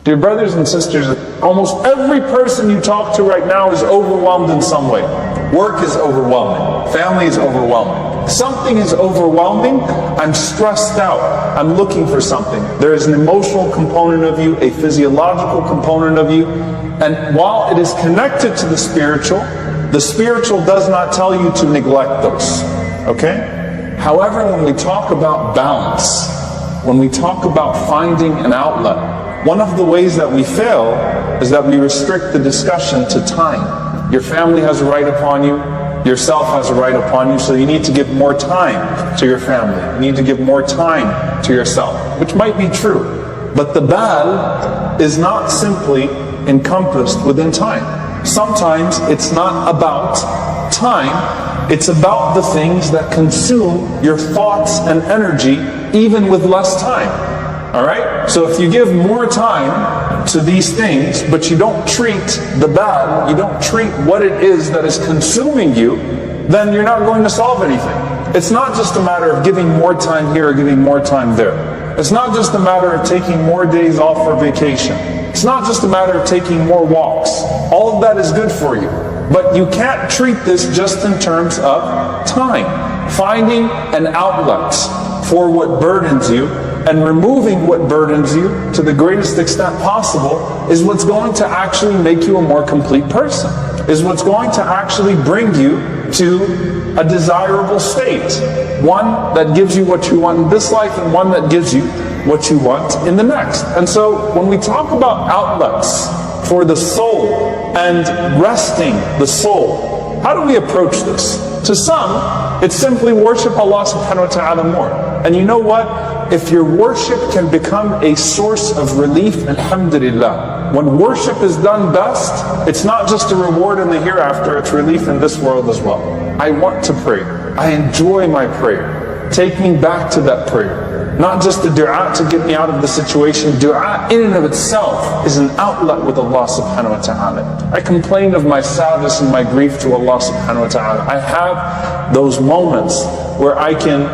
Dear brothers and sisters, almost every person you talk to right now is overwhelmed in some way. Work is overwhelming. Family is overwhelming. Something is overwhelming. I'm stressed out. I'm looking for something. There is an emotional component of you, a physiological component of you. And while it is connected to the spiritual does not tell you to neglect those. Okay? However, when we talk about balance, when we talk about finding an outlet, one of the ways that we fail is that we restrict the discussion to time. Your family has a right upon you, yourself has a right upon you, so you need to give more time to your family. You need to give more time to yourself, which might be true. But the bal is not simply encompassed within time. Sometimes it's not about time, it's about the things that consume your thoughts and energy even with less time. Alright? So if you give more time to these things, but you don't treat the bad, you don't treat what it is that is consuming you, then you're not going to solve anything. It's not just a matter of giving more time here or giving more time there. It's not just a matter of taking more days off for vacation. It's not just a matter of taking more walks. All of that is good for you. But you can't treat this just in terms of time. Finding an outlet for what burdens you and removing what burdens you to the greatest extent possible is what's going to actually make you a more complete person, is what's going to actually bring you to a desirable state. One that gives you what you want in this life and one that gives you what you want in the next. And so when we talk about outlets for the soul and resting the soul, how do we approach this? To some, it's simply worship Allah subhanahu wa ta'ala more. And you know what? If your worship can become a source of relief, alhamdulillah. When worship is done best, it's not just a reward in the hereafter, it's relief in this world as well. I want to pray. I enjoy my prayer. Take me back to that prayer. Not just the dua to get me out of the situation. Dua in and of itself is an outlet with Allah subhanahu wa ta'ala. I complain of my sadness and my grief to Allah subhanahu wa ta'ala. I have those moments where I can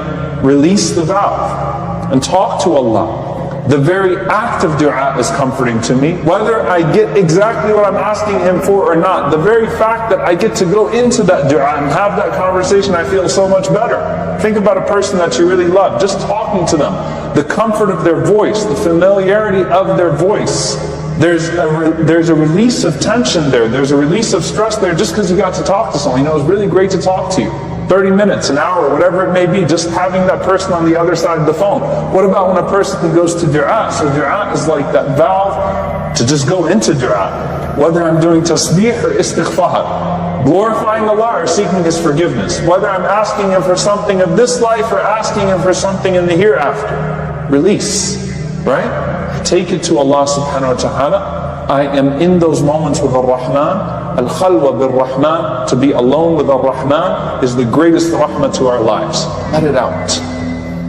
release the valve and talk to Allah. The very act of dua is comforting to me. Whether I get exactly what I'm asking Him for or not, the very fact that I get to go into that dua and have that conversation, I feel so much better. Think about a person that you really love, just talking to them. The comfort of their voice, the familiarity of their voice. There's a release of tension there. There's a release of stress there just because you got to talk to someone. You know, it's really great to talk to you. 30 minutes, an hour, whatever it may be, just having that person on the other side of the phone. What about when a person goes to dua? So dua is like that valve to just go into dua. Whether I'm doing tasbih or istighfar, glorifying Allah or seeking His forgiveness. Whether I'm asking Him for something of this life or asking Him for something in the hereafter. Release, right? Take it to Allah subhanahu wa ta'ala. I am in those moments with Ar-Rahman. Al-Khalwa bil-Rahman, to be alone with Ar-Rahman, is the greatest rahmah to our lives. Let it out.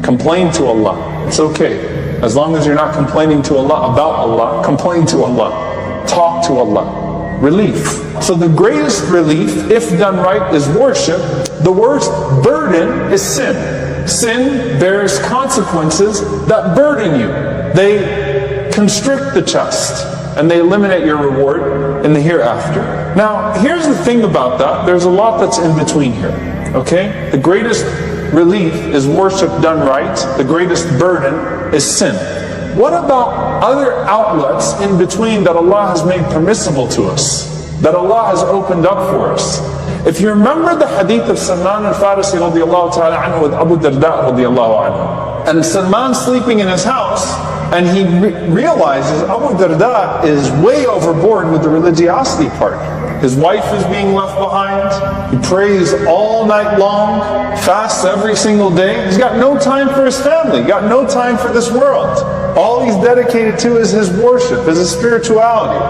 Complain to Allah. It's okay. As long as you're not complaining to Allah about Allah, complain to Allah. Talk to Allah. Relief. So the greatest relief, if done right, is worship. The worst burden is sin. Sin bears consequences that burden you. They constrict the chest and they eliminate your reward in the hereafter. Now, here's the thing about that. There's a lot that's in between here. Okay? The greatest relief is worship done right. The greatest burden is sin. What about other outlets in between that Allah has made permissible to us? That Allah has opened up for us? If you remember the hadith of Salman al-Farisi radiallahu ta'ala anhu with Abu Darda radiallahu anhu. And Salman sleeping in his house, and he realizes Abu Darda is way overboard with the religiosity part. His wife is being left behind. He prays all night long, fasts every single day. He's got no time for his family, got no time for this world. All he's dedicated to is his worship, is his spirituality.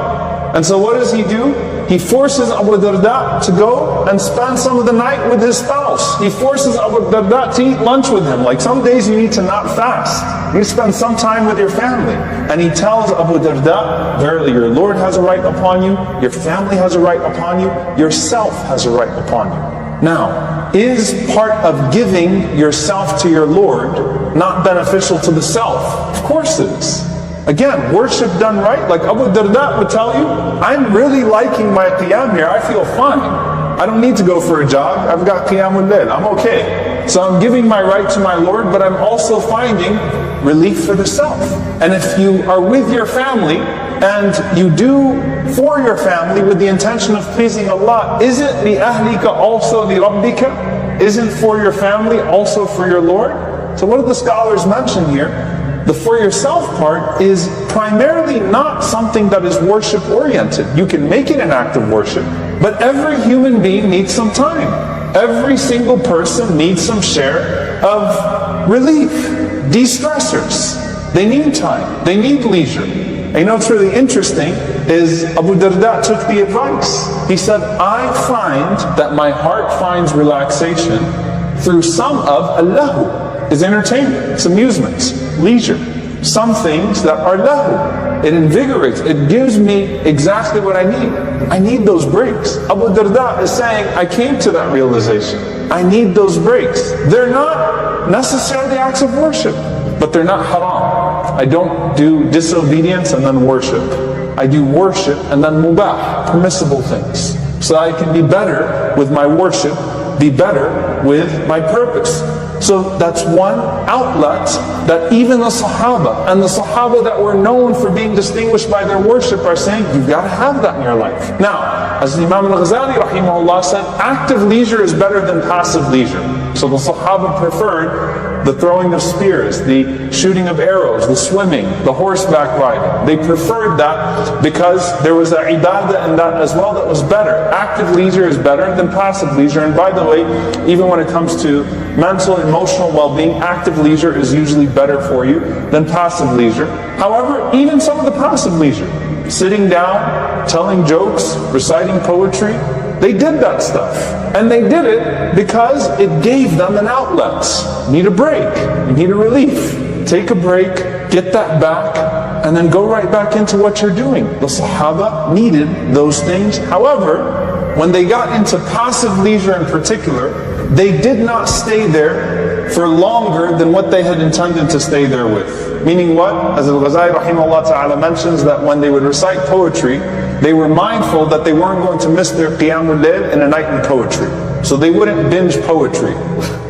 And so what does he do? He forces Abu Darda to go and spend some of the night with his spouse. He forces Abu Darda to eat lunch with him. Like some days you need to not fast. You need to spend some time with your family. And he tells Abu Darda, verily your Lord has a right upon you, your family has a right upon you, yourself has a right upon you. Now, is part of giving yourself to your Lord not beneficial to the self? Of course it is. Again, worship done right, like Abu Darda would tell you, I'm really liking my qiyam here, I feel fine. I don't need to go for a jog, I've got qiyamul layl, I'm okay. So I'm giving my right to my Lord, but I'm also finding relief for the self. And if you are with your family, and you do for your family with the intention of pleasing Allah, isn't li ahlika also li rabbika? Isn't for your family also for your Lord? So what do the scholars mention here? The for yourself part is primarily not something that is worship oriented. You can make it an act of worship, but every human being needs some time. Every single person needs some share of relief, de-stressors. They need time, they need leisure. And you know what's really interesting is Abu Darda took the advice. He said, I find that my heart finds relaxation through some of Allahu, is entertainment, it's amusements, leisure. Some things that are lahu. It invigorates, it gives me exactly what I need. I need those breaks. Abu Darda is saying, I came to that realization. I need those breaks. They're not necessarily acts of worship, but they're not haram. I don't do disobedience and then worship. I do worship and then mubah, permissible things. So I can be better with my worship, be better with my purpose. So that's one outlet that even the Sahaba, and the Sahaba that were known for being distinguished by their worship, are saying, you've got to have that in your life. Now, as Imam al-Ghazali rahimahullah said, active leisure is better than passive leisure. So the Sahaba preferred the throwing of spears, the shooting of arrows, the swimming, the horseback riding. They preferred that because there was an ibadah in that as well that was better. Active leisure is better than passive leisure. And by the way, even when it comes to mental, emotional well-being, active leisure is usually better for you than passive leisure. However, even some of the passive leisure, sitting down, telling jokes, reciting poetry, they did that stuff. And they did it because it gave them an outlet. You need a break, you need a relief. Take a break, get that back, and then go right back into what you're doing. The Sahaba needed those things. However, when they got into passive leisure in particular, they did not stay there for longer than what they had intended to stay there with. Meaning what? As Al-Ghazali rahimahullah ta'ala mentions, that when they would recite poetry, they were mindful that they weren't going to miss their qiyamul layl in a night in poetry. So they wouldn't binge poetry,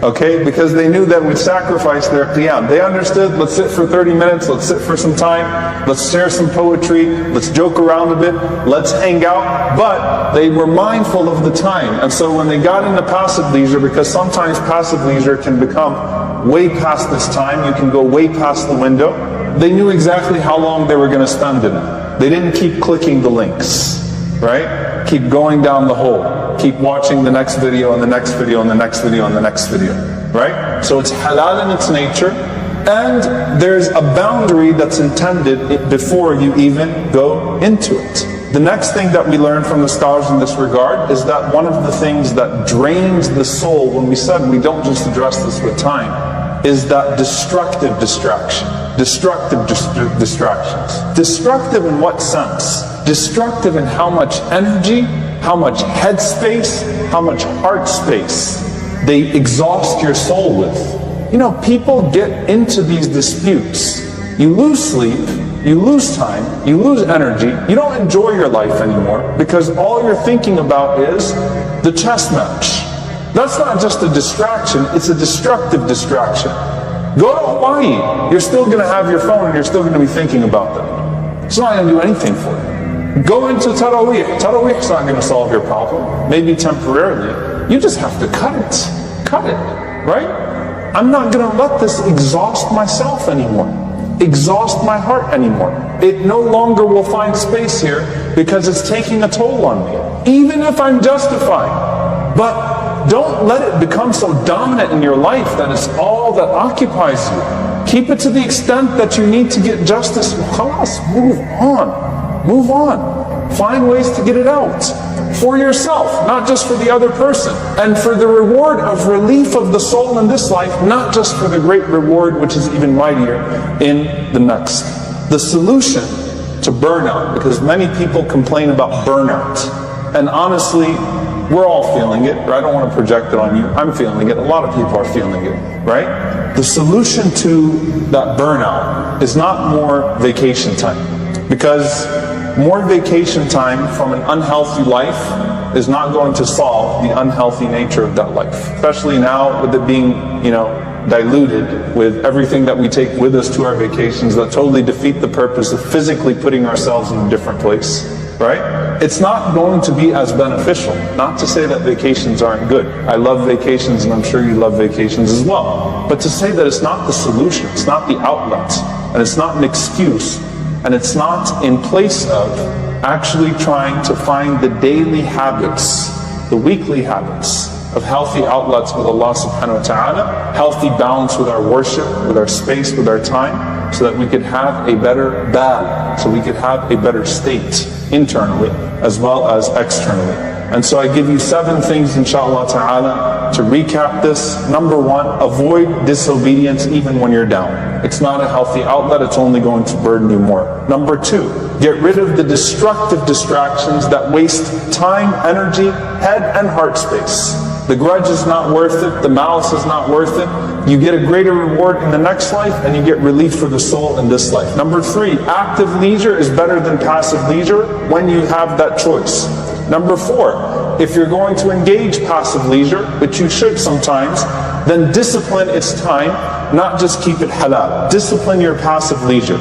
okay? Because they knew that would sacrifice their qiyam. They understood, let's sit for 30 minutes, let's sit for some time, let's share some poetry, let's joke around a bit, let's hang out. But they were mindful of the time. And so when they got into passive leisure, because sometimes passive leisure can become way past this time, you can go way past the window, they knew exactly how long they were going to spend in it. They didn't keep clicking the links, right? Keep going down the hole. Keep watching the next video and the next video and the next video and the next video, right? So it's halal in its nature, and there's a boundary that's intended before you even go into it. The next thing that we learn from the scholars in this regard is that one of the things that drains the soul, when we said we don't just address this with time, is that destructive distraction. Destructive distractions. Destructive in what sense? Destructive in how much energy, how much head space, how much heart space they exhaust your soul with. You know, people get into these disputes. You lose sleep, you lose time, you lose energy, you don't enjoy your life anymore because all you're thinking about is the chess match. That's not just a distraction, it's a destructive distraction. Go to Hawaii, you're still going to have your phone and you're still going to be thinking about them. It's not going to do anything for you. Go into Tarawih. Tarawih's not going to solve your problem, maybe temporarily. You just have to cut it, right? I'm not going to let this exhaust myself anymore, exhaust my heart anymore. It no longer will find space here because it's taking a toll on me, even if I'm justified. But don't let it become so dominant in your life that it's all that occupies you. Keep it to the extent that you need to get justice. Khalas, move on. Move on. Find ways to get it out. For yourself, not just for the other person. And for the reward of relief of the soul in this life, not just for the great reward which is even mightier in the next. The solution to burnout, because many people complain about burnout. And honestly, We're all feeling it, right? I don't want to project it on you. I'm feeling it. A lot of people are feeling it, right? The solution to that burnout is not more vacation time, because more vacation time from an unhealthy life is not going to solve the unhealthy nature of that life, especially now with it being, diluted with everything that we take with us to our vacations that totally defeat the purpose of physically putting ourselves in a different place, right? It's not going to be as beneficial. Not to say that vacations aren't good. I love vacations, and I'm sure you love vacations as well. But to say that it's not the solution, it's not the outlet, and it's not an excuse, and it's not in place of actually trying to find the daily habits, the weekly habits of healthy outlets with Allah subhanahu wa ta'ala, healthy balance with our worship, with our space, with our time, so that we could have a better bal, so we could have a better state internally as well as externally. And so I give you 7 things, inshallah ta'ala, to recap this. Number 1, avoid disobedience even when you're down. It's not a healthy outlet, it's only going to burden you more. Number 2, get rid of the destructive distractions that waste time, energy, head and heart space. The grudge is not worth it, the malice is not worth it. You get a greater reward in the next life, and you get relief for the soul in this life. Number 3, active leisure is better than passive leisure when you have that choice. Number 4, if you're going to engage passive leisure, which you should sometimes, then discipline its time, not just keep it halal. Discipline your passive leisure.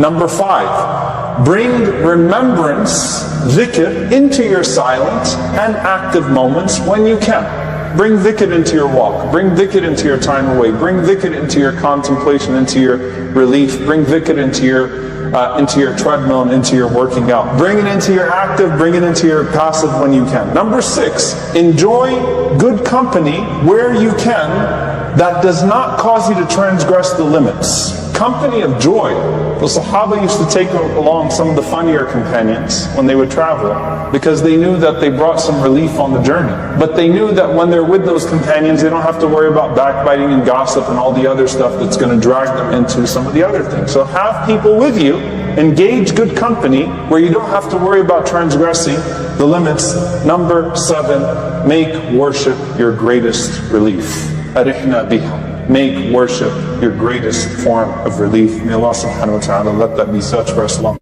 Number 5, bring remembrance, dhikr, into your silent and active moments when you can. Bring dhikr into your walk, bring dhikr into your time away, bring dhikr into your contemplation, into your relief, bring dhikr into your treadmill and into your working out. Bring it into your active, bring it into your passive when you can. Number 6, enjoy good company where you can that does not cause you to transgress the limits. Company of joy. The Sahaba used to take along some of the funnier companions when they would travel, because they knew that they brought some relief on the journey. But they knew that when they're with those companions, they don't have to worry about backbiting and gossip and all the other stuff that's going to drag them into some of the other things. So have people with you, engage good company where you don't have to worry about transgressing the limits. Number 7, make worship your greatest relief. Arihna biha. Make worship your greatest form of relief. May Allah subhanahu wa ta'ala let that be such for us long.